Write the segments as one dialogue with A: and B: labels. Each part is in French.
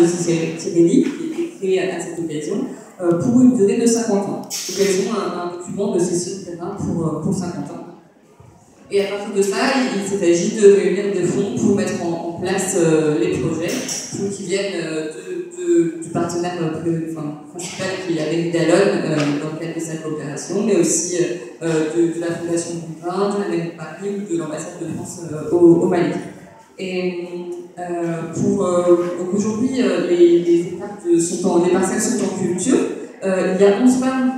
A: de Tirelli, qui a été créé à cette occasion, pour une durée de 50 ans. Donc elles ont un document de cession de terrain pour 50 ans. Et à partir de ça, il s'agit de réunir des fonds pour mettre en place les projets, qui viennent du partenaire principal qui est Amélie Dallon dans le cadre de sa coopération, mais aussi de la Fondation du Vin, de la mairie de Paris ou de l'ambassade de France au Mali. Et donc aujourd'hui, les parcelles sont en culture. Il y a 11 femmes,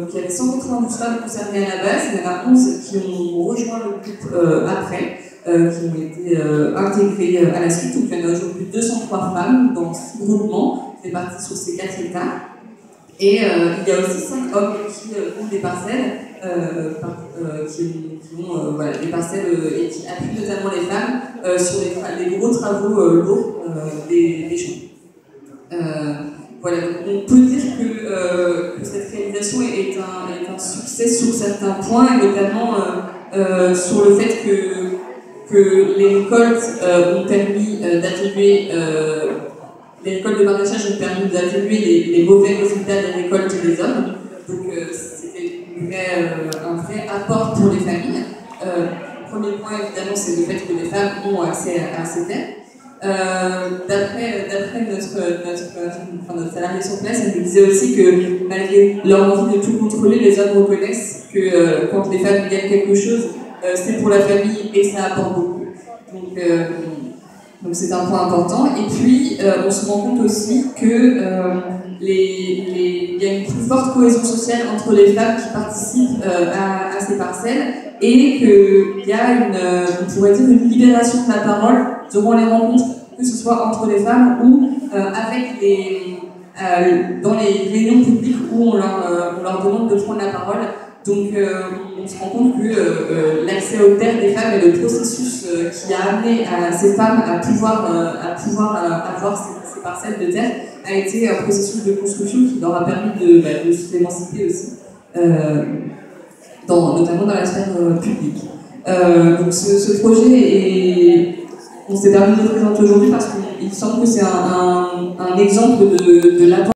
A: il y avait 192 femmes concernées à la base, il y en a 11 qui ont rejoint le groupe après, qui ont été intégrées à la suite. Donc il y en a aujourd'hui 203 femmes dans ce groupement, réparties sur ces 4 hectares. Et il y a aussi 5 hommes qui ont des parcelles, des parcelles et qui appuient notamment les femmes sur les gros travaux lourds des champs. Voilà, on peut dire que cette réalisation est un succès sur certains points, et notamment sur le fait que les récoltes ont permis d'atténuer, les récoltes de maraîchage ont permis d'atténuer les mauvais résultats des récoltes des hommes. Donc c'était un vrai apport pour les familles. Le premier point, évidemment, c'est le fait que les femmes ont accès à ces terres. D'après notre salarié sur place, elle nous disait aussi que malgré leur envie de tout contrôler, les hommes reconnaissent que quand les femmes gagnent quelque chose, c'est pour la famille et ça apporte beaucoup. Donc c'est un point important. Et puis on se rend compte aussi que il y a une plus forte cohésion sociale entre les femmes qui participent à ces parcelles, et qu'il y a on pourrait dire une libération de la parole durant les rencontres, que ce soit entre les femmes ou dans les réunions publiques où on leur demande de prendre la parole. Donc on se rend compte que l'accès aux terres des femmes et le processus qui a amené ces femmes à pouvoir avoir ces parcelles de terre a été un processus de construction qui leur a permis de s'émanciper aussi, notamment dans la sphère publique. Donc ce projet on s'est permis de le présenter aujourd'hui parce qu'il semble que c'est un exemple de l'attention